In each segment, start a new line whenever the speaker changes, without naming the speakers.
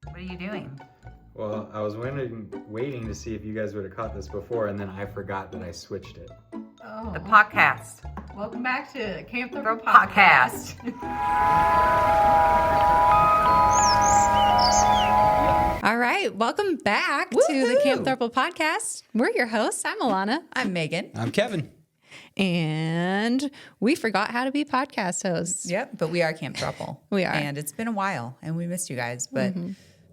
What are you doing?
Well, I was waiting to see if you guys would have caught this before, and then I forgot that I switched it.
Oh. The podcast.
Welcome back to Camp Throuple
podcast.
All right, welcome back to the Camp Throuple podcast. We're your hosts. I'm Alana.
I'm Megan.
I'm Kevin.
And we forgot how to be podcast hosts.
Yep, but we are Camp Throuple.
We are.
And it's been a while, and we missed you guys, but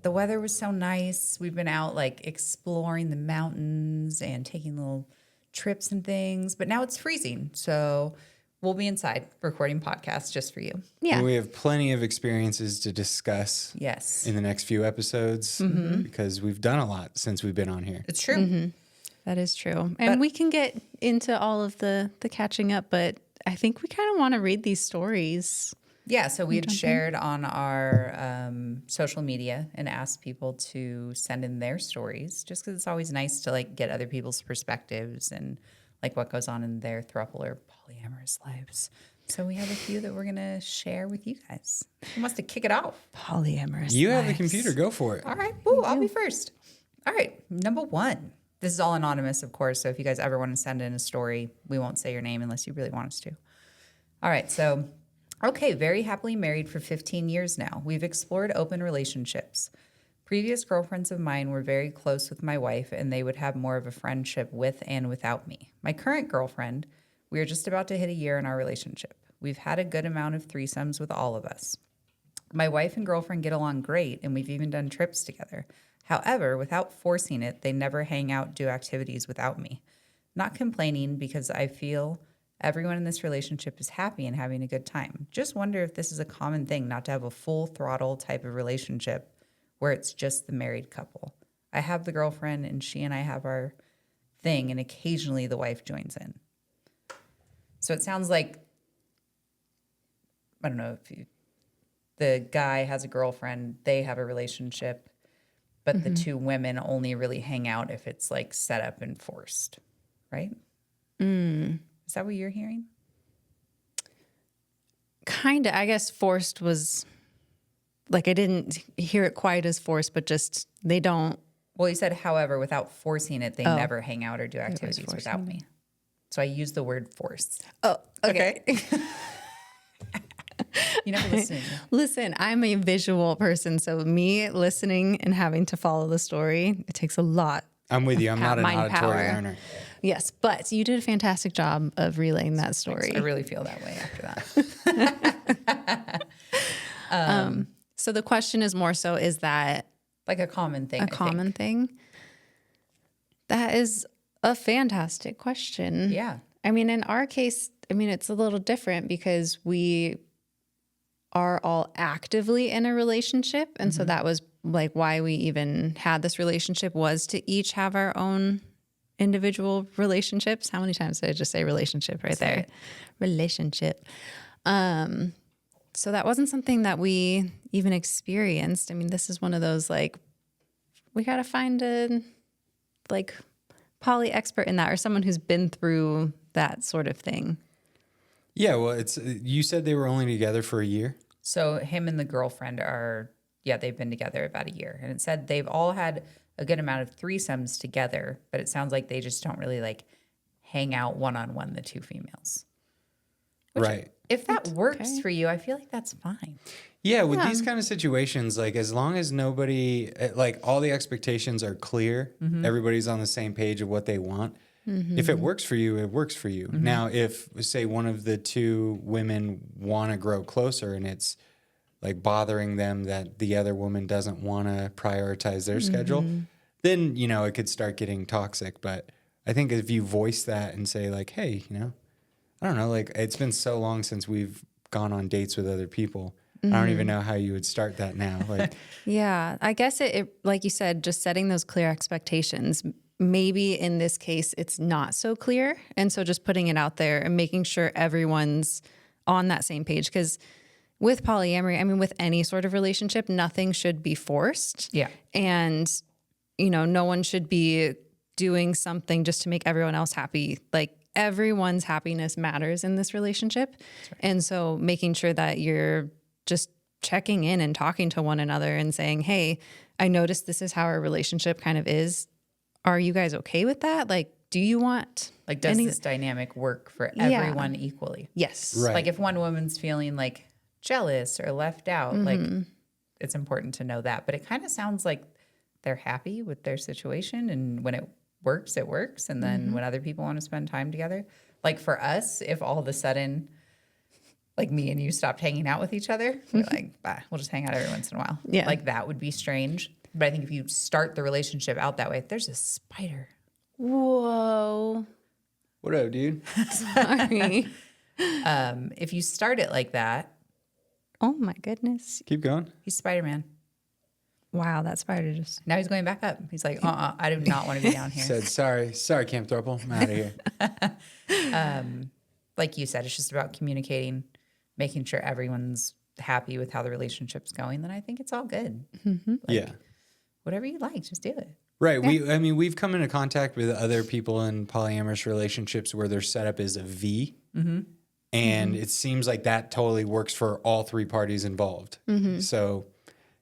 the weather was so nice. We've been out, like, exploring the mountains and taking little trips and things, but now it's freezing, so we'll be inside recording podcasts just for you.
Yeah.
We have plenty of experiences to discuss
Yes.
in the next few episodes because we've done a lot since we've been on here.
It's true.
That is true. And we can get into all of the catching up, but I think we kind of want to read these stories.
Yeah, so we had shared on our social media and asked people to send in their stories just because it's always nice to, like, get other people's perspectives and, like, what goes on in their throuple or polyamorous lives. So we have a few that we're going to share with you guys. Who wants to kick it off?
Polyamorous
You have the
lives.
computer. Go for it.
All right. Woo, I'll be first. All right. Number one. This is all anonymous, of course. So if you guys ever want to send in a story, we won't say your name unless you really want us to. All right. So, okay. Very happily married for 15 years now. We've explored open relationships. Previous girlfriends of mine were very close with my wife, and they would have more of a friendship with and without me. My current girlfriend, we are just about to hit a year in our relationship. We've had a good amount of threesomes with all of us. My wife and girlfriend get along great, and we've even done trips together. However, without forcing it, they never hang out, do activities without me. Not complaining because I feel everyone in this relationship is happy and having a good time. Just wonder if this is a common thing not to have a full throttle type of relationship where it's just the married couple. I have the girlfriend and she and I have our thing, and occasionally the wife joins in. So it sounds like, I don't know, if the guy has a girlfriend, they have a relationship, but the two women only really hang out if it's, like, set up and forced, right? Is that what you're hearing?
Kind of. I guess forced was, like, I didn't hear it quite as forced, but just they don't.
Well, you said, however, without forcing it, they never hang out or do activities without me. So I use the word force.
Oh, okay.
You never listen.
Listen, I'm a visual person, so me listening and having to follow the story, it takes a lot.
I'm with you. I'm not an
Mind
auditory
power.
learner.
Yes, but you did a fantastic job of relaying that story.
I really feel that way after that.
So the question is more so, is that
Like a common thing.
a common thing? That is a fantastic question.
Yeah.
I mean, in our case, I mean, it's a little different because we are all actively in a relationship. And so that was, like, why we even had this relationship, was to each have our own individual relationships. How many times did I just say relationship right there?
it.
Relationship. So that wasn't something that we even experienced. I mean, this is one of those, like, we got to find a, like, poly expert in that, or someone who's been through that sort of thing.
Yeah, well, you said they were only together for a year?
So him and the girlfriend are, they've been together about a year. And it said they've all had a good amount of threesomes together, but it sounds like they just don't really, like, hang out one-on-one, the two females.
Right.
If that works for you, I feel like that's fine.
Yeah, with these kind of situations, like, as long as nobody, like, all the expectations are clear, everybody's on the same page of what they want. If it works for you, it works for you. Now, if, say, one of the two women want to grow closer and it's, like, bothering them that the other woman doesn't want to prioritize their schedule, then, you know, it could start getting toxic. But I think if you voice that and say, like, hey, you know, I don't know, like, it's been so long since we've gone on dates with other people. I don't even know how you would start that now. Like,
Yeah, I guess it, like you said, just setting those clear expectations. Maybe in this case, it's not so clear. And so just putting it out there and making sure everyone's on that same page. Because with polyamory, I mean, with any sort of relationship, nothing should be forced.
Yeah.
And, you know, no one should be doing something just to make everyone else happy. Like, everyone's happiness matters in this relationship. Right. And so making sure that you're just checking in and talking to one another and saying, hey, I noticed this is how our relationship kind of is. Are you guys okay with that? Like, do you want
Like, does this dynamic work for everyone equally?
Yes.
Right.
Like, if one woman's feeling like jealous or left out, like, it's important to know that. But it kind of sounds like they're happy with their situation. And when it works, it works. And then when other people want to spend time together, like for us, if all of a sudden, like me and you stopped hanging out with each other, we're like, bah, we'll just hang out every once in a while.
Yeah.
Like that would be strange. But I think if you start the relationship out that way, there's a spider.
Whoa.
What up, dude?
Sorry.
If you start it like that,
Oh my goodness.
Keep going.
he's Spider-Man.
Wow, that spider just.
Now he's going back up. He's like, I do not want to be down here.
Said, sorry, Camp Throuple. I'm out of here.
Like you said, it's just about communicating, making sure everyone's happy with how the relationship's going. Then I think it's all good.
Yeah.
Whatever you like, just do it.
Right. We've come into contact with other people in polyamorous relationships where their setup is a V. And it seems like that totally works for all three parties involved. So,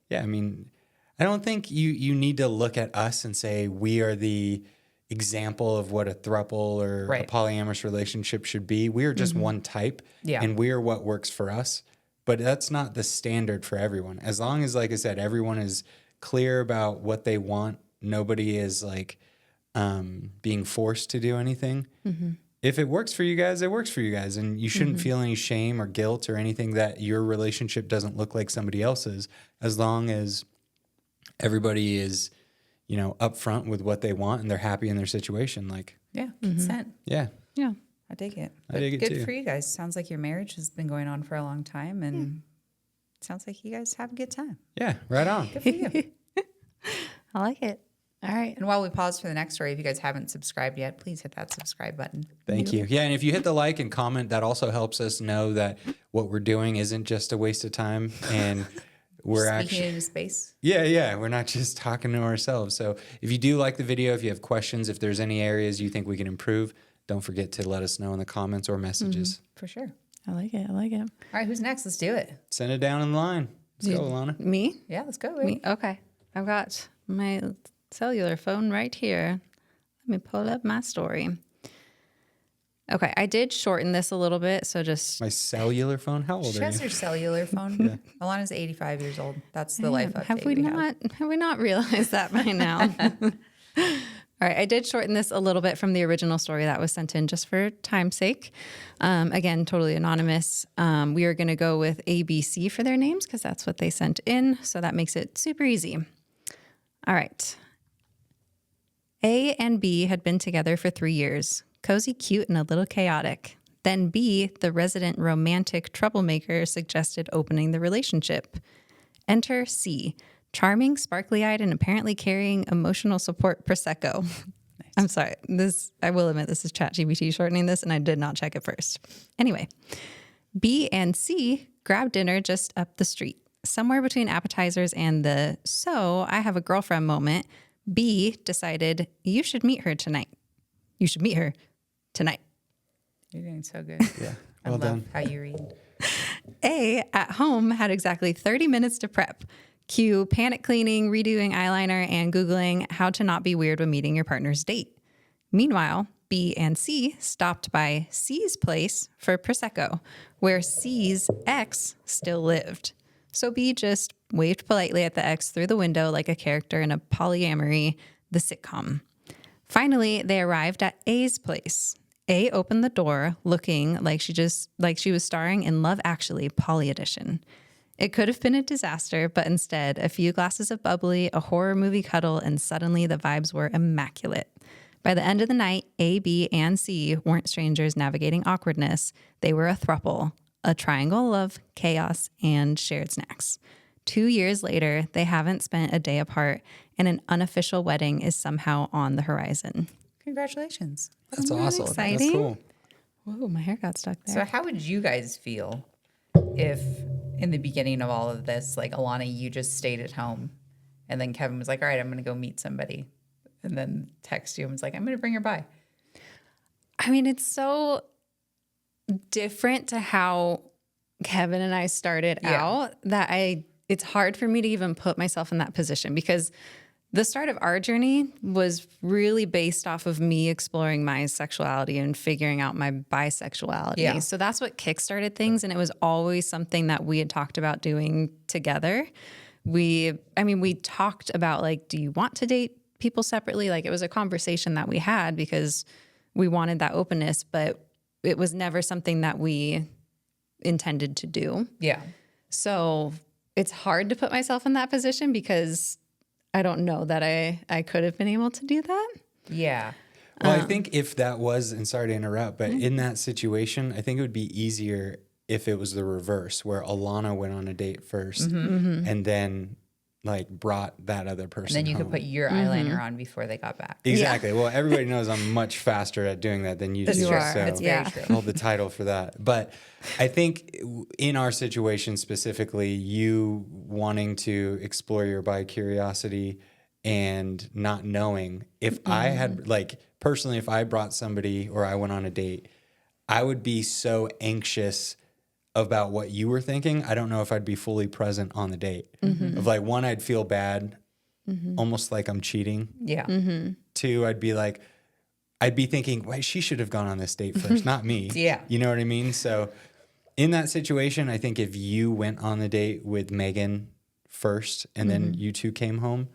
yeah, I mean, I don't think you need to look at us and say we are the example of what a throuple or a
Right.
polyamorous relationship should be. We are just one type,
Yeah.
and we are what works for us. But that's not the standard for everyone. As long as, like I said, everyone is clear about what they want, nobody is like being forced to do anything. If it works for you guys, it works for you guys. And you shouldn't feel any shame or guilt or anything that your relationship doesn't look like somebody else's, as long as everybody is, upfront with what they want and they're happy in their situation. Like,
Yeah, consent.
yeah,
Yeah.
I dig it.
I dig it
good
too.
for you guys. Sounds like your marriage has been going on for a long time, and sounds like you guys have a good time.
yeah, right on.
Good for you.
I like it. All right.
And while we pause for the next story, if you guys haven't subscribed yet, please hit that subscribe button.
Thank you. Yeah, and if you hit the like and comment, that also helps us know that what we're doing isn't just a waste of time, and we're
Speaking
actually
into space.
yeah, we're not just talking to ourselves. So if you do like the video, if you have questions, if there's any areas you think we can improve, don't forget to let us know in the comments or messages.
For sure.
I like it. I like it.
All right, who's next? Let's do it.
Send it down in the line. Let's go, Alana.
Me?
Yeah, let's go. Baby.
Me? Okay. I've got my cellular phone right here. Let me pull up my story. Okay, I did shorten this a little bit, so just
My cellular phone. How old
She
are
has
you?
her cellular phone. Alana's 85 years old. That's the life update
have we
have.
not realized that by now? All right, I did shorten this a little bit from the original story that was sent in just for time's sake. Again, totally anonymous. We are going to go with ABC for their names because that's what they sent in, so that makes it super easy. All right. A and B had been together for 3 years. Cozy, cute, and a little chaotic. Then B, the resident romantic troublemaker, suggested opening the relationship. Enter C, charming, sparkly-eyed, and apparently carrying emotional support Prosecco. I'm sorry. I will admit this is ChatGPT shortening this, and I did not check it first. Anyway, B and C grabbed dinner just up the street. Somewhere between appetizers and the "so I have a girlfriend" moment, B decided, you should meet her tonight. You should meet her tonight.
You're doing so good.
Yeah.
I
Well
love
done.
how you read.
A, at home, had exactly 30 minutes to prep. Cue panic cleaning, redoing eyeliner, and Googling how to not be weird when meeting your partner's date. Meanwhile, B and C stopped by C's place for Prosecco, where C's ex still lived. So B just waved politely at the ex through the window like a character in a Polyamory, the sitcom. Finally, they arrived at A's place. A opened the door looking like she was starring in Love Actually, Polly Edition. It could have been a disaster, but instead, a few glasses of bubbly, a horror movie cuddle, and suddenly the vibes were immaculate. By the end of the night, A, B, and C weren't strangers navigating awkwardness. They were a throuple, a triangle of chaos and shared snacks. 2 years later, they haven't spent a day apart, and an unofficial wedding is somehow on the horizon.
Congratulations.
That's
Isn't that
awesome.
exciting?
That's cool.
Whoa, my hair got stuck there.
So how would you guys feel if in the beginning of all of this, like Alana, you just stayed at home and then Kevin was like, all right, I'm going to go meet somebody, and then text you and was like, I'm going to bring her by.
I mean, it's so different to how Kevin and I started out, that it's hard for me to even put myself in that position, because the start of our journey was really based off of me exploring my sexuality and figuring out my bisexuality.
Yeah.
So that's what kickstarted things. And it was always something that we had talked about doing together. We talked about, like, do you want to date people separately? Like, it was a conversation that we had because we wanted that openness, but it was never something that we intended to do.
Yeah.
So it's hard to put myself in that position because I don't know that I could have been able to do that.
Yeah.
Well, I think if that was, and sorry to interrupt, but in that situation, I think it would be easier if it was the reverse, where Alana went on a date first and then like brought that other person
And then you
home.
could put your eyeliner on before they got back.
Exactly. Well, everybody knows I'm much faster at doing that than you
That's
do.
true.
So
That's very true.
hold the title for that. But I think in our situation specifically, you wanting to explore your bi curiosity and not knowing, if I had, like, personally, if I brought somebody or I went on a date, I would be so anxious about what you were thinking. I don't know if I'd be fully present on the date. Of like, one, I'd feel bad, almost like I'm cheating.
Yeah.
Two, I'd be thinking, wait, she should have gone on this date first, not me.
Yeah.
You know what I mean? So in that situation, I think if you went on the date with Megan first and then you two came home,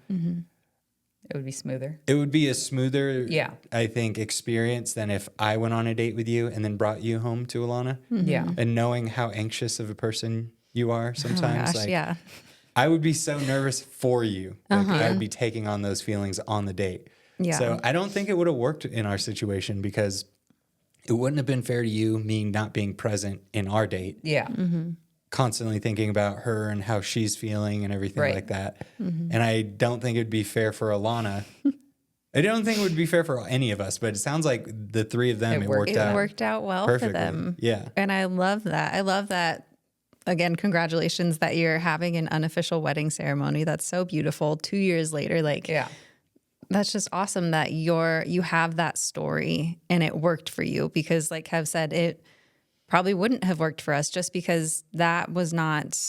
It would be smoother.
it would be a smoother,
Yeah.
I think, experience than if I went on a date with you and then brought you home to Alana.
Yeah.
And knowing how anxious of a person you are sometimes,
Gosh, yeah.
I would be so nervous for you. Like, I would be taking on those feelings on the date.
Yeah.
So I don't think it would have worked in our situation, because it wouldn't have been fair to you, me not being present in our date,
Yeah.
constantly thinking about her and how she's feeling and everything
Right.
like that. And I don't think it'd be fair for Alana. I don't think it would be fair for any of us, but it sounds like the three of them,
It
it
worked
worked
It
out.
worked out well
perfectly.
for them.
Yeah.
And I love that. I love that. Again, congratulations that you're having an unofficial wedding ceremony. That's so beautiful. 2 years later, like,
Yeah.
that's just awesome that you have that story and it worked for you, because like Kev said, it probably wouldn't have worked for us, just because that wasn't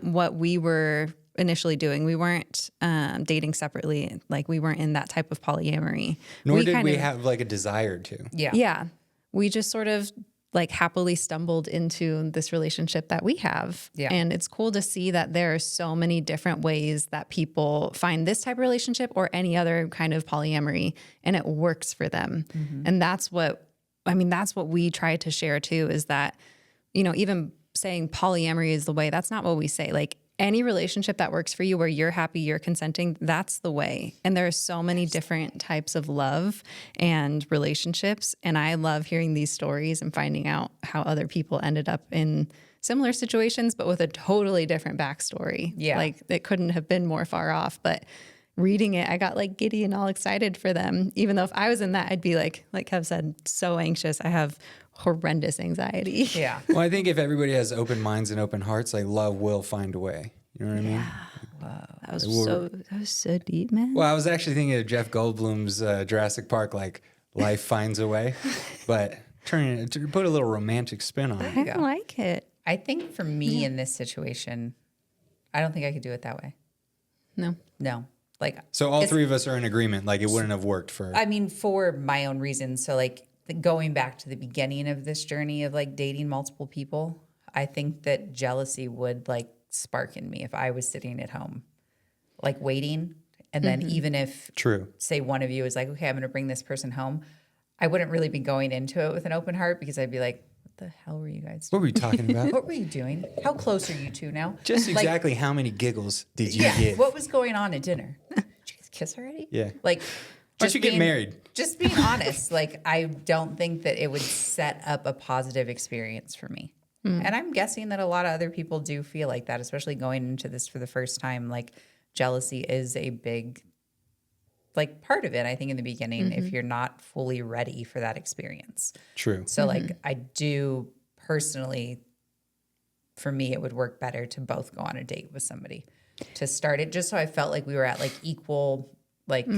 what we were initially doing. We weren't dating separately. Like, we weren't in that type of polyamory.
Nor did
kind
we
of-
have like a desire to.
Yeah.
Yeah. We just sort of like happily stumbled into this relationship that we have.
Yeah.
And it's cool to see that there are so many different ways that people find this type of relationship or any other kind of polyamory, and it works for them. And that's what we try to share too, is that, even saying polyamory is the way, that's not what we say. Like, any relationship that works for you, where you're happy, you're consenting, that's the way. And there are so many different types of love and relationships. And I love hearing these stories and finding out how other people ended up in similar situations, but with a totally different backstory.
Yeah.
Like, it couldn't have been more far off. But reading it, I got like giddy and all excited for them. Even though if I was in that, I'd be like Kev said, so anxious. I have horrendous anxiety.
Yeah.
Well, I think if everybody has open minds and open hearts, like, love will find a way. You know what I mean?
That was so deep, man.
Well, I was actually thinking of Jeff Goldblum's Jurassic Park, like, life finds a way, but put a little romantic spin on it.
I don't like it.
I think for me in this situation, I don't think I could do it that way.
No.
No. Like,
So all
it's-
three of us are in agreement. Like, it wouldn't have worked for.
I mean, for my own reasons. So, like, going back to the beginning of this journey of like dating multiple people, I think that jealousy would like spark in me if I was sitting at home, like waiting. And then even if,
True.
say, one of you is like, okay, I'm going to bring this person home, I wouldn't really be going into it with an open heart, because I'd be like, what the hell were you guys
What
doing?
were you talking about?
What were you doing? How close are you two now?
Just
Like,
exactly how many giggles did you
yeah.
get?
What was going on at dinner? Did you guys kiss already?
Yeah.
Like,
Why don't you get married?
Just being honest, like, I don't think that it would set up a positive experience for me. And I'm guessing that a lot of other people do feel like that, especially going into this for the first time. Like, jealousy is a big, like, part of it, I think, in the beginning, if you're not fully ready for that experience.
True.
So, like, I do personally, for me, it would work better to both go on a date with somebody to start it, just so I felt like we were at like equal, like,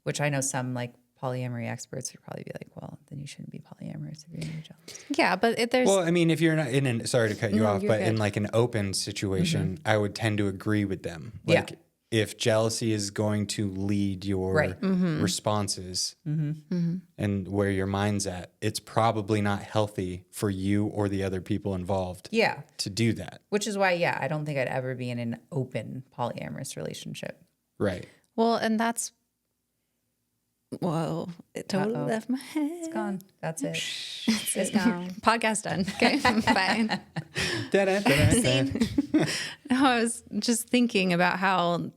which I know some like polyamory experts would probably be like, well, then you shouldn't be polyamorous if you're gonna be jealous.
Yeah, but there's
Well, I mean, if you're not in an, sorry to cut you
No,
off,
you're
but in
good.
like an open situation, I would tend to agree with them.
Yeah.
Like if jealousy is going to lead your
Right.
responses and where your mind's at, it's probably not healthy for you or the other people involved
Yeah.
to do that.
Which is why, yeah, I don't think I'd ever be in an open polyamorous relationship.
Right.
well, and that's whoa, it totally
Uh-oh.
left my head.
It's gone. That's it.
It's gone. Podcast done. Okay, bye. I was just thinking about how,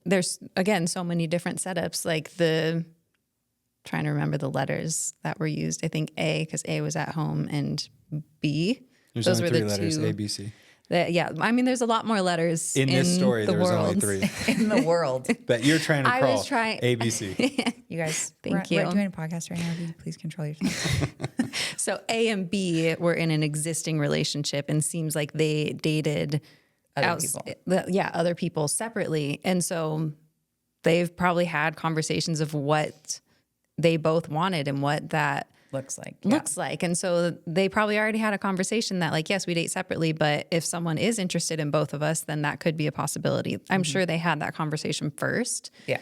there's again so many different setups. Like trying to remember the letters that were used. I think A, because A was at home, and B.
There's
Those
only
were
three
the
letters,
two.
A, B, C.
Yeah, I mean, there's a lot more letters
In this story,
the
there was
world.
only 3
In the world.
that you're trying to
I
crawl.
was trying-
A, B, C.
You guys,
Thank
we're
you.
doing a podcast right now. Will you please control yourself?
So A and B were in an existing relationship, and seems like they dated
Other people.
other people separately. And so they've probably had conversations of what they both wanted and what that
Looks like.
looks like. And so they probably already had a conversation that, like, yes, we date separately, but if someone is interested in both of us, then that could be a possibility. I'm sure they had that conversation first,
Yeah.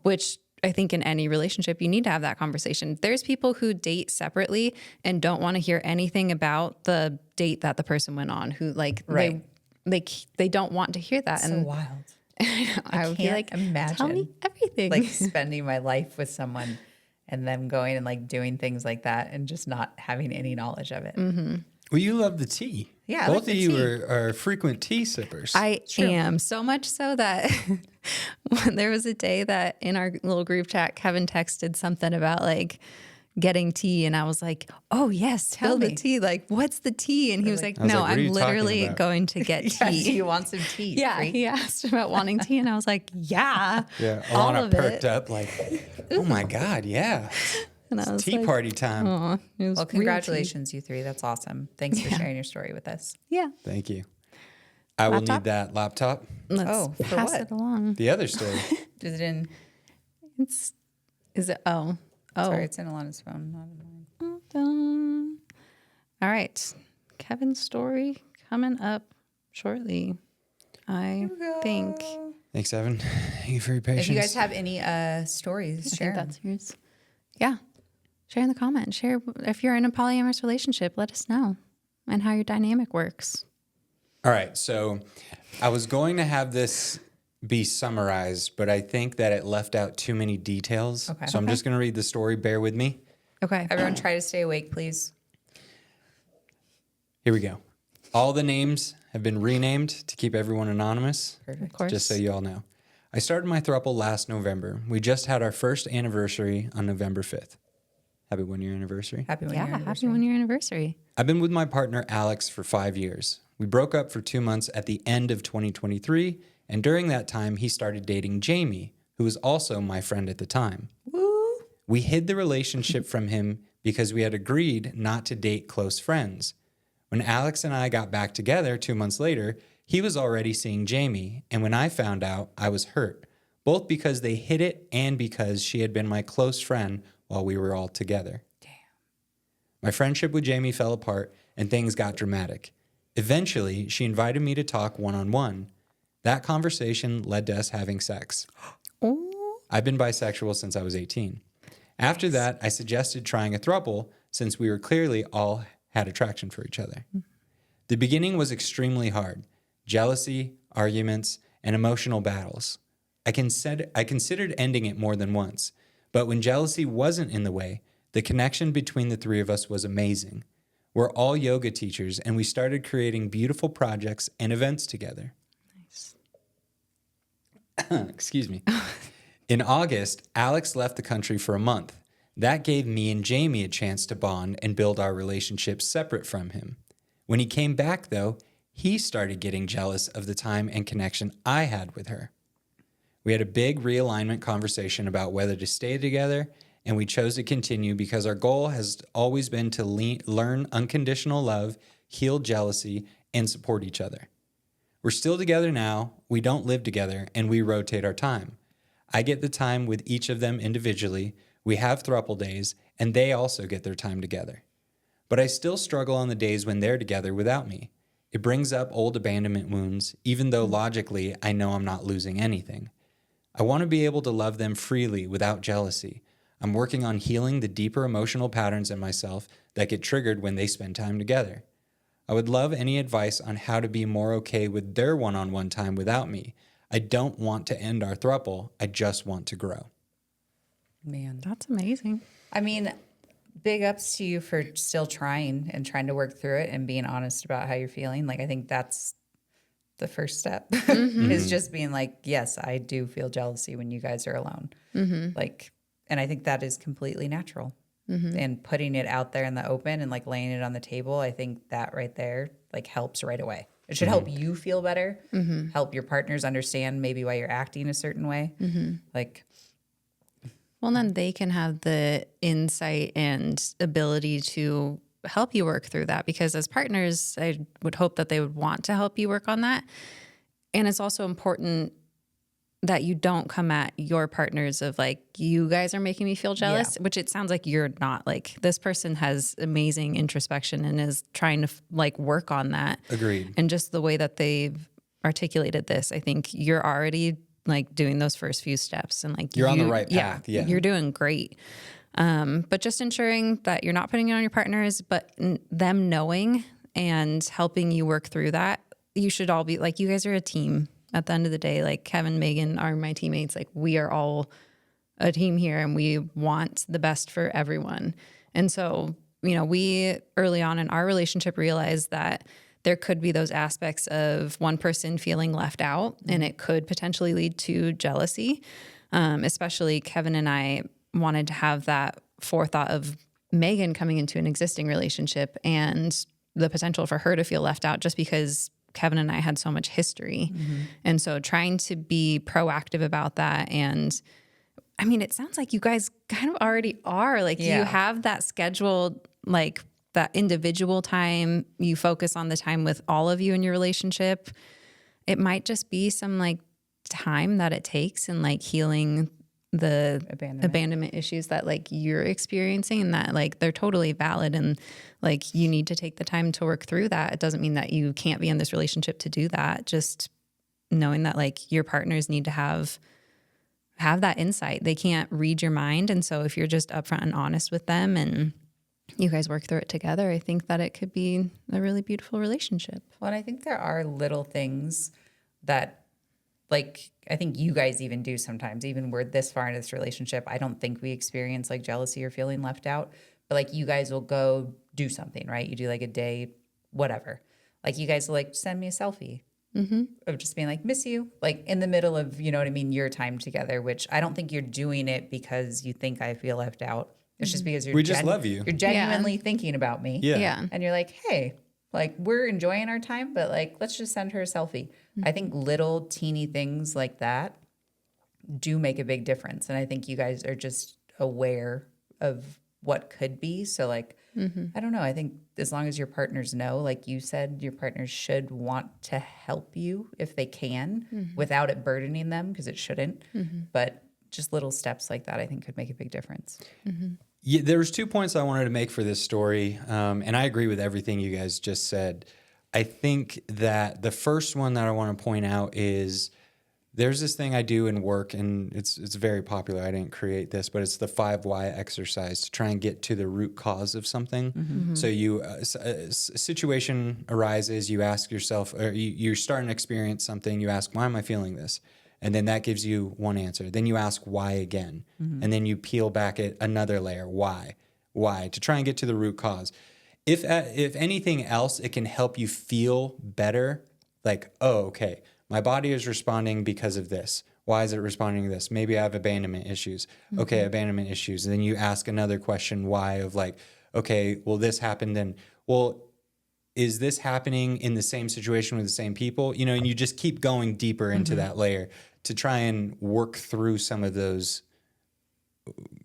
which I think in any relationship, you need to have that conversation. There's people who date separately and don't want to hear anything about the date that the person went on, who like
Right.
they don't want to hear that.
So
And
wild.
I would be
can't
like,
imagine.
tell me everything.
Like spending my life with someone and them going and like doing things like that and just not having any knowledge of it.
Well, you love the tea.
Yeah, I
Both
like
of
the
you
tea.
are frequent tea sippers.
I am, so much so that when there was a day that in our little group chat, Kevin texted something about like getting tea, and I was like, "Oh yes, spill the
me.
tea. Like, what's the tea?" And he was like,
I was
"No,
like, what are you
I'm
talking
literally
about?"
going to get
Yes, do
tea."
you want some tea?
Yeah,
freak?
he asked about wanting tea, and I was like, "Yeah,
yeah,
all
Alana
of
perked
it."
up like, oh my God, yeah.
And I
It's
was
tea
like,
party time.
"Aw, it was
Well,
real tea."
congratulations, you three. That's awesome. Thanks for sharing your story with us.
Yeah,
Thank you. I will
Laptop?
need that laptop.
let's
Oh, for
pass
what?
it along.
The other story.
Is it in?
Is it? Oh,
Sorry, it's in Alana's phone, not in mine.
Dun. All right. Kevin's story coming up shortly. I think.
Thanks, Evan. Thank you for your patience.
If you guys have any stories,
I
share
think
'em.
that's yours. Yeah. Share in the comments. Share if you're in a polyamorous relationship, let us know and how your dynamic works.
All right, so I was going to have this be summarized, but I think that it left out too many details.
Okay.
So I'm just going to read the story. Bear with me.
Okay.
Everyone try to stay awake, please.
Here we go. All the names have been renamed to keep everyone anonymous.
Of course.
Just so you all know. I started my throuple last November. We just had our first anniversary on November 5th. Happy 1-year anniversary.
Happy one
Yeah.
year
Happy
anniversary.
1-year anniversary.
I've been with my partner Alex for 5 years. We broke up for 2 months at the end of 2023, and during that time, he started dating Jamie, who was also my friend at the time.
Woo.
We hid the relationship from him because we had agreed not to date close friends. When Alex and I got back together 2 months later, he was already seeing Jamie, and when I found out, I was hurt, both because they hid it and because she had been my close friend while we were all together.
Damn.
My friendship with Jamie fell apart, and things got dramatic. Eventually, she invited me to talk one-on-one. That conversation led to us having sex.
Oh.
I've been bisexual since I was 18. After that, I suggested trying a throuple since we were clearly all had attraction for each other. The beginning was extremely hard. Jealousy, arguments, and emotional battles. I considered ending it more than once, but when jealousy wasn't in the way, the connection between the three of us was amazing. We're all yoga teachers, and we started creating beautiful projects and events together. Excuse me. In August, Alex left the country for a month. That gave me and Jamie a chance to bond and build our relationship separate from him. When he came back, though, he started getting jealous of the time and connection I had with her. We had a big realignment conversation about whether to stay together, and we chose to continue because our goal has always been to learn unconditional love, heal jealousy, and support each other. We're still together now, we don't live together, and we rotate our time. I get the time with each of them individually. We have throuple days, and they also get their time together. But I still struggle on the days when they're together without me. It brings up old abandonment wounds, even though logically I know I'm not losing anything. I want to be able to love them freely without jealousy. I'm working on healing the deeper emotional patterns in myself that get triggered when they spend time together. I would love any advice on how to be more okay with their one-on-one time without me. I don't want to end our throuple. I just want to grow.
Man.
That's amazing.
I mean, big ups to you for still trying and trying to work through it and being honest about how you're feeling. Like, I think that's the first step is just being like, yes, I do feel jealousy when you guys are alone. Like, and I think that is completely natural. And putting it out there in the open and like laying it on the table, I think that right there like helps right away. It should help you feel better, help your partners understand maybe why you're acting a certain way. Like,
Well, then they can have the insight and ability to help you work through that, because as partners, I would hope that they would want to help you work on that. And it's also important that you don't come at your partners of like, you guys are making me feel jealous, which it sounds like you're not. Like, this person has amazing introspection and is trying to like work on that.
Agreed.
And just the way that they've articulated this, I think you're already like doing those first few steps and like
You're on the right path. Yeah.
You're doing great. But just ensuring that you're not putting it on your partners, but them knowing and helping you work through that. You should all be like, you guys are a team at the end of the day. Like, Kevin, Megan are my teammates. Like, we are all a team here and we want the best for everyone. And so, you know, we early on in our relationship realized that there could be those aspects of one person feeling left out, and it could potentially lead to jealousy. Especially Kevin and I wanted to have that forethought of Megan coming into an existing relationship and the potential for her to feel left out just because Kevin and I had so much history. And so trying to be proactive about that. And I mean, it sounds like you guys kind of already are. Like, you have that scheduled, like, that individual time. You focus on the time with all of you in your relationship. It might just be some like time that it takes in like healing the abandonment issues that like you're experiencing, and that like they're totally valid, and like you need to take the time to work through that. It doesn't mean that you can't be in this relationship to do that. Just knowing that like your partners need to have that insight. They can't read your mind. And so if you're just upfront and honest with them and you guys work through it together, I think that it could be a really beautiful relationship.
well, and I think there are little things that, like, I think you guys even do sometimes, even we're this far into this relationship. I don't think we experience like jealousy or feeling left out, but like you guys will go do something, right? You do like a day, whatever. Like, you guys will like send me a selfie of just being like, miss you, like in the middle of, you know what I mean, your time together, which I don't think you're doing it because you think I feel left out. It's just because
We just love you.
You're genuinely thinking about me.
Yeah.
And you're like, hey, like, we're enjoying our time, but like, let's just send her a selfie. I think little teeny things like that do make a big difference. And I think you guys are just aware of what could be. So like, I don't know. I think as long as your partners know, like you said, your partners should want to help you if they can without it burdening them, because it shouldn't. But just little steps like that, I think, could make a big difference.
Yeah, there was 2 points I wanted to make for this story, and I agree with everything you guys just said. I think that the first one that I want to point out is there's this thing I do in work, and it's very popular. I didn't create this, but it's the 5 why exercise to try and get to the root cause of something. So you a situation arises, you ask yourself, or you're starting to experience something, you ask, why am I feeling this? And then that gives you one answer. Then you ask why again. And then you peel back at another layer. Why? To try and get to the root cause. If anything else, it can help you feel better. Like, oh, okay, my body is responding because of this. Why is it responding to this? Maybe I have abandonment issues. Okay, abandonment issues. And then you ask another question, why, of like, okay, well, this happened. And well, is this happening in the same situation with the same people? You know, and you just keep going deeper into that layer to try and work through some of those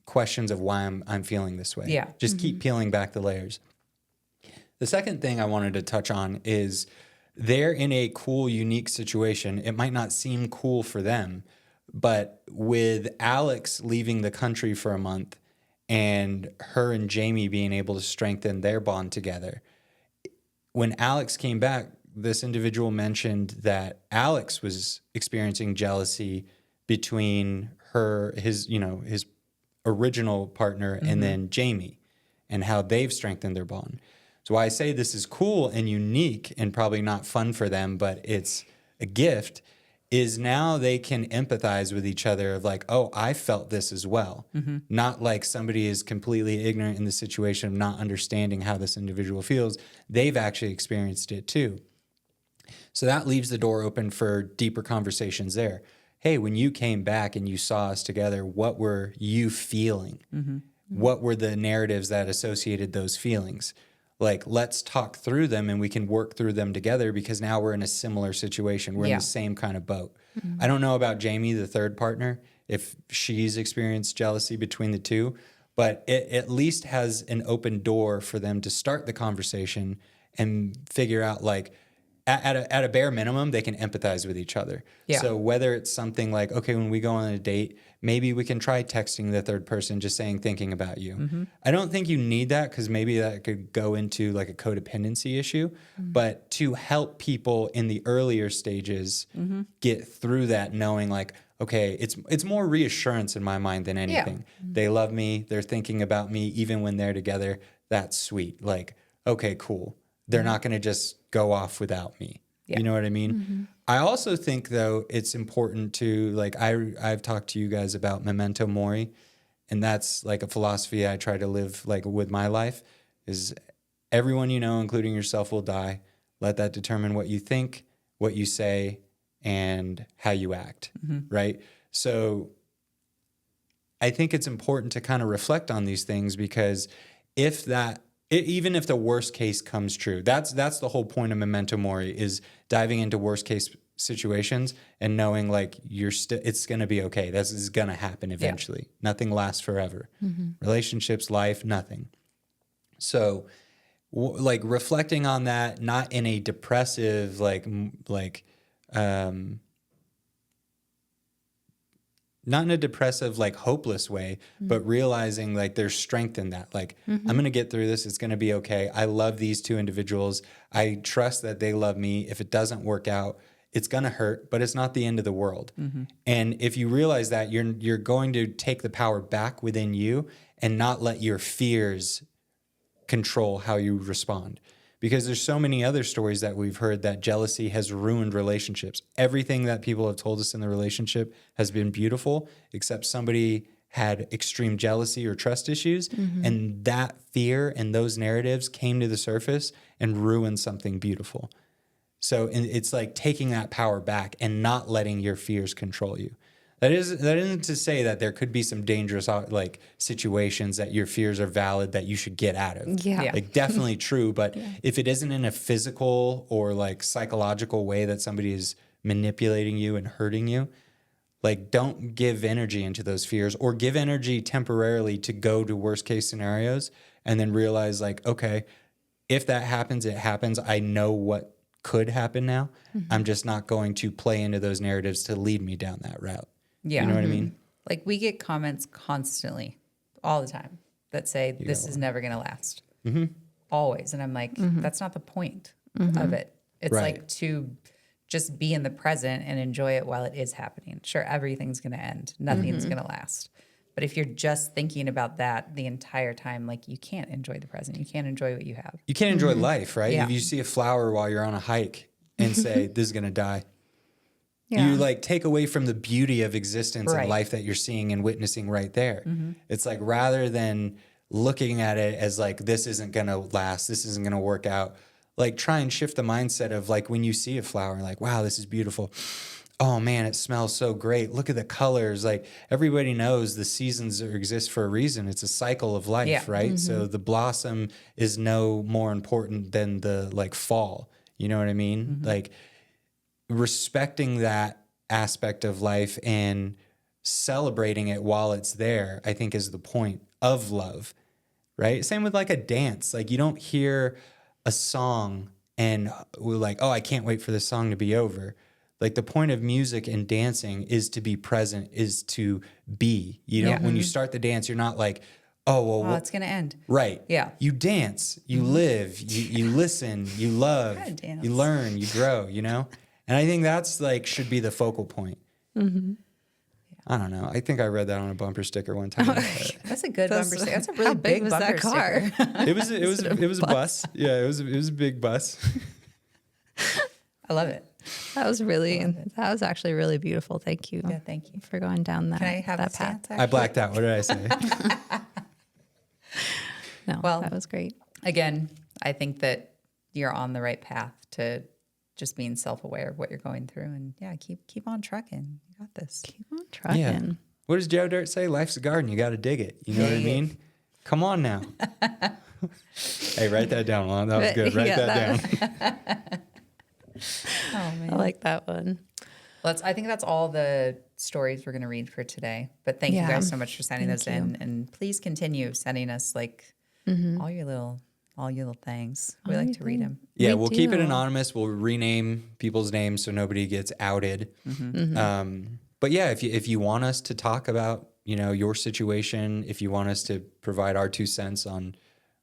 questions of why I'm feeling this way.
Yeah.
Just keep peeling back the layers. The second thing I wanted to touch on is they're in a cool, unique situation. It might not seem cool for them, But with Alex leaving the country for a month and her and Jamie being able to strengthen their bond together, when Alex came back, this individual mentioned that Alex was experiencing jealousy between his original partner and then Jamie, and how they've strengthened their bond. So why I say this is cool and unique and probably not fun for them, but it's a gift, is now they can empathize with each other of like, oh, I felt this as well. Not like somebody is completely ignorant in the situation of not understanding how this individual feels. They've actually experienced it too. So that leaves the door open for deeper conversations there. Hey, when you came back and you saw us together, what were you feeling? What were the narratives that associated those feelings? Like, let's talk through them and we can work through them together, because now we're in a similar situation. We're in the same kind of boat. I don't know about Jamie, the third partner, if she's experienced jealousy between the two, but it at least has an open door for them to start the conversation and figure out, like, at a bare minimum, they can empathize with each other.
Yeah.
So whether it's something like, okay, when we go on a date, maybe we can try texting the third person, just saying, thinking about you. I don't think you need that, because maybe that could go into like a codependency issue. But to help people in the earlier stages get through that, knowing like, okay, it's more reassurance in my mind than anything. They love me. They're thinking about me even when they're together. That's sweet. Like, okay, cool. They're not going to just go off without me. You know what I mean? I also think, though, it's important to, like, I've talked to you guys about memento mori, and that's like a philosophy I try to live like with my life, is everyone you know, including yourself, will die. Let that determine what you think, what you say, and how you act, right? So I think it's important to kind of reflect on these things, because even if the worst case comes true, that's the whole point of memento mori, is diving into worst case situations and knowing like it's going to be okay. This is going to happen eventually. Nothing lasts forever. Relationships, life, nothing. So like reflecting on that, not in a depressive, not in a depressive, like hopeless way, but realizing like there's strength in that. Like, I'm going to get through this. It's going to be okay. I love these two individuals. I trust that they love me. If it doesn't work out, it's going to hurt, but it's not the end of the world. And if you realize that, you're going to take the power back within you and not let your fears control how you respond. Because there's so many other stories that we've heard that jealousy has ruined relationships. Everything that people have told us in the relationship has been beautiful, except somebody had extreme jealousy or trust issues. And that fear and those narratives came to the surface and ruined something beautiful. So it's like taking that power back and not letting your fears control you. That isn't to say that there could be some dangerous like situations that your fears are valid that you should get out of.
Yeah.
Like definitely true. But if it isn't in a physical or like psychological way that somebody is manipulating you and hurting you, like don't give energy into those fears, or give energy temporarily to go to worst case scenarios and then realize like, okay, if that happens, it happens. I know what could happen now. I'm just not going to play into those narratives to lead me down that route.
Yeah.
You know what I mean?
Like we get comments constantly, all the time, that say this is never going to last. Always. And I'm like, that's not the point of it. It's
Right.
like to just be in the present and enjoy it while it is happening. Sure, everything's going to end. Nothing's going to last. But if you're just thinking about that the entire time, like you can't enjoy the present. You can't enjoy what you have.
You can't enjoy life, right?
Yeah.
If you see a flower while you're on a hike and say, this is going to die,
Yeah.
you like take away from the beauty of existence
Right.
and life that you're seeing and witnessing right there. It's like, rather than looking at it as like, this isn't going to last, this isn't going to work out, like try and shift the mindset of like, when you see a flower, like, wow, this is beautiful. Oh man, it smells so great. Look at the colors. Like everybody knows the seasons exist for a reason. It's a cycle of life,
Yeah.
right? So the blossom is no more important than the like fall. You know what I mean? Like respecting that aspect of life and celebrating it while it's there, I think is the point of love, right? Same with like a dance. Like you don't hear a song and we're like, oh, I can't wait for this song to be over. Like the point of music and dancing is to be present, is to be. You know, when you start the dance, you're not like, oh, well,
Oh, it's going to end.
right.
Yeah.
You dance, you live, you listen, you love,
Gotta dance.
you learn, you grow, you know? And I think that's like, should be the focal point. I don't know. I think I read that on a bumper sticker one time.
That's a good bumper sticker. That's a really
how big
big
was
bumper
that car?
sticker.
It was a bus. Yeah, it was a big bus.
I love it.
That was actually really beautiful. Thank you.
Yeah, thank you.
For going down that,
Can I have
that
a
path.
stance?
I blacked out. What did I say?
No,
Well,
that was great.
Again, I think that you're on the right path to just being self-aware of what you're going through, and yeah, keep on trucking. You got this.
Keep on trucking.
Yeah. What does Joe Dirt say? Life's a garden. You got to dig it. You know what I
Dig it.
mean? Come on now. Hey, write that down, Lon. That was good. Write that down.
Oh man.
I like that one.
I think that's all the stories we're going to read for today. But thank you
Yeah.
guys so much for sending those
Thank
in, and please continue sending us like all your little things. We like to read them.
Yeah,
We
we'll keep it
do.
anonymous. We'll rename people's names so nobody gets outed. But yeah, if you want us to talk about, you know, your situation, if you want us to provide our 2 cents on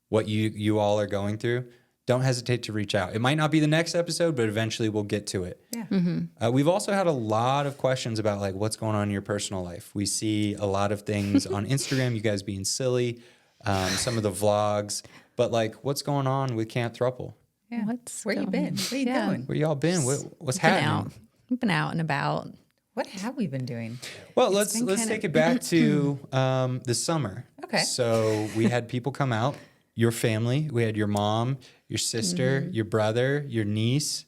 what you all are going through, don't hesitate to reach out. It might not be the next episode, but eventually we'll get to it.
Yeah.
We've also had a lot of questions about like what's going on in your personal life. We see a lot of things on Instagram, you guys being silly, some of the vlogs, but like what's going on with Camp Throuple?
Yeah.
What's
Where you
going-
been? What are you
Yeah.
doing?
Where y'all been? What's
Been
happening?
out. We've been out and about.
What have we been doing?
Well, let's
been kind
take
of-
it back to the summer.
Okay.
So we had people come out, your family. We had your mom, your sister, your brother, your niece,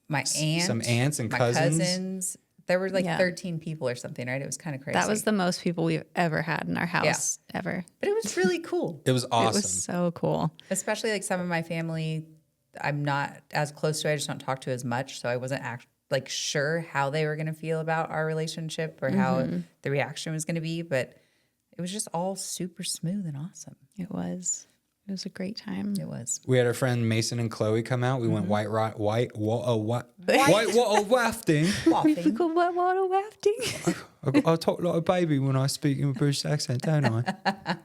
My aunt,
some aunts and
my
cousins.
There were like
Yeah.
13 people or something, right? It was kind of crazy.
That was the most people we've ever had in our house ever.
but it was really cool.
It was awesome.
It was so cool.
Especially like some of my family, I'm not as close to. I just don't talk to as much, so I wasn't like sure how they were going to feel about our relationship or how the reaction was going to be. But it was just all super smooth and awesome.
It was. It was a great time.
It was.
We had our friend Mason and Chloe come out. We went white water rafting.
Waffing.
Go whitewater rafting.
I talk like a baby when I speak in a British accent, don't I?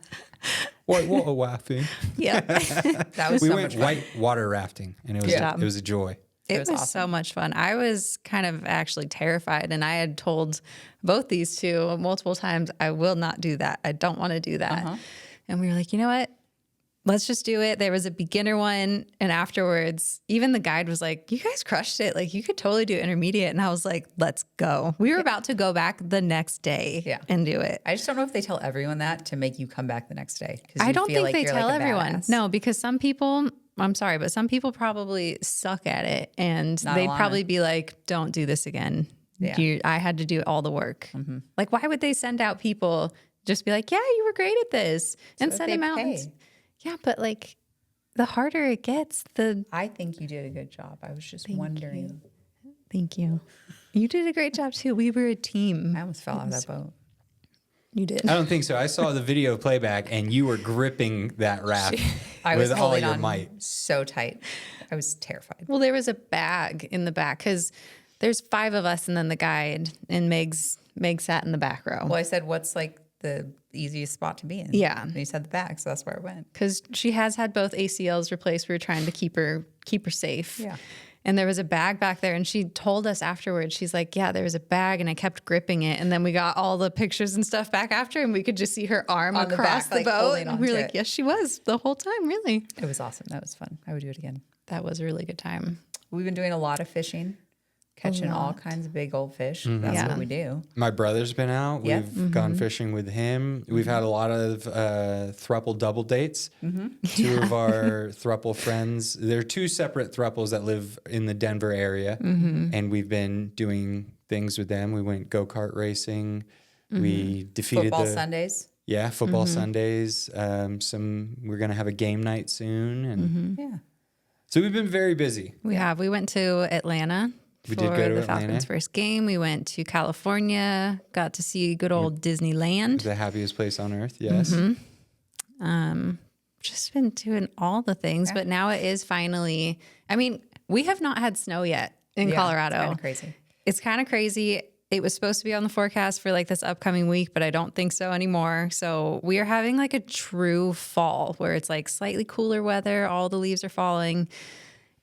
White water rafting.
Yeah.
That was
We
so
went
much fun.
white water rafting, and it was
Yeah.
it was a joy.
It
was
was
awesome.
so much fun. I was kind of actually terrified, and I had told both these two multiple times, I will not do that. I don't want to do that. And we were like, you know what? Let's just do it. There was a beginner one, and afterwards, even the guide was like, you guys crushed it. Like, you could totally do intermediate. And I was like, let's go. We were about to go back the next day and do it.
I just don't know if they tell everyone that to make you come back the next day. 'Cause
I
you
don't
feel
think
like
they
you're
tell
like a
everyone.
badass.
No, because some people, I'm sorry, but some people probably suck at it, and
Not
they'd
Alana.
probably be like, don't do this again.
Yeah.
I had to do all the work. Like, why would they send out people just be like, yeah, you were great at this, and
That's
send
what
them
they
out?
pay.
Yeah, but like, the harder it gets, the
I think you did a good job. I was just wondering.
thank you. You did a great job too. We were a team.
I almost fell out of that boat.
You did.
I don't think so. I saw the video playback, and you were gripping that raft
I was
with all
holding
your
on
might.
so tight. I was terrified.
Well, there was a bag in the back because there's 5 of us and then the guide, and Meg sat in the back row.
Well, I said, what's like the easiest spot to be in?
Yeah.
And you said the back, so that's where I went.
Because she has had both ACLs replaced. We were trying to keep her safe.
Yeah.
And there was a bag back there, and she told us afterwards, she's like, yeah, there was a bag, and I kept gripping it. And then we got all the pictures and stuff back after, and we could just see her arm
On the
across
back,
the
like,
boat.
holding
And we were
onto
like,
it.
yes, she was the whole time, really.
It was awesome. That was fun. I would do it again.
That was a really good time.
We've been doing a lot of fishing, catching all kinds of big old fish. That's
Yeah.
what we do.
My brother's been out.
Yeah.
We've gone fishing with him. We've had a lot of throuple double dates. Two of our throuple friends. There are 2 separate throuples that live in the Denver area, and we've been doing things with them. We went go-kart racing. We defeated
Football
the
Sundays.
football Sundays. We're gonna have a game night soon, and
Yeah.
so we've been very busy.
We have. We went to Atlanta
We
for
did go to
the
Atlanta.
Falcons' first game. We went to California, got to see good old Disneyland.
The happiest place on earth. Yes.
Just been doing all the things, but now it is finally, I mean, we have not had snow yet in
Yeah,
Colorado.
It's kind of crazy.
It's kind of crazy. It was supposed to be on the forecast for like this upcoming week, but I don't think so anymore. So we are having like a true fall where it's like slightly cooler weather. All the leaves are falling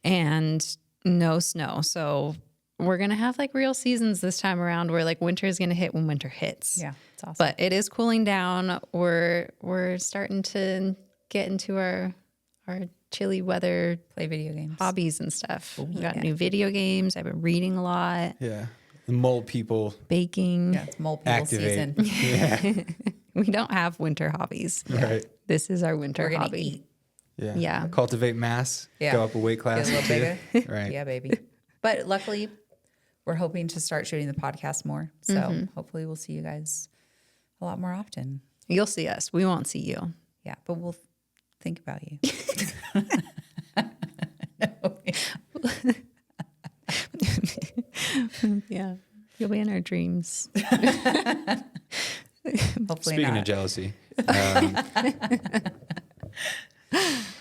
and no snow. So we're going to have like real seasons this time around where like winter is going to hit when winter hits.
Yeah, it's awesome.
But it is cooling down. We're starting to get into our chilly weather
Play video games.
hobbies and stuff. We got new video games. I've been reading a lot.
Yeah. The mole people
Baking.
Yeah, it's mole people
activate.
season.
Yeah.
We don't have winter hobbies.
Right.
This is our winter
We're gonna
hobby.
eat.
Yeah.
Yeah.
Cultivate mass.
Yeah.
Go up a weight class.
Get a little
or two.
bigger.
Right.
Yeah, baby. But luckily, we're hoping to start shooting the podcast more. So hopefully we'll see you guys a lot more often.
You'll see us. We won't see you.
Yeah, but we'll think about you.
Yeah. You'll be in our dreams.
Hopefully
Speaking
not.
of jealousy.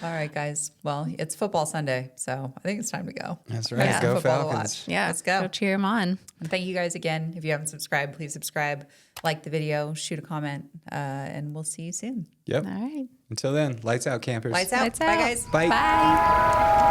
All right, guys. Well, it's football Sunday, so I think it's time to go.
That's right.
Yeah.
Go
Football to
Falcons.
watch.
Yeah.
Let's go.
Go cheer them on.
And thank you guys again. If you haven't subscribed, please subscribe, like the video, shoot a comment, and we'll see you soon.
Yep.
All right.
Until then, lights out, campers.
Lights out.
Lights
Bye,
out.
guys.
Bye.
Bye.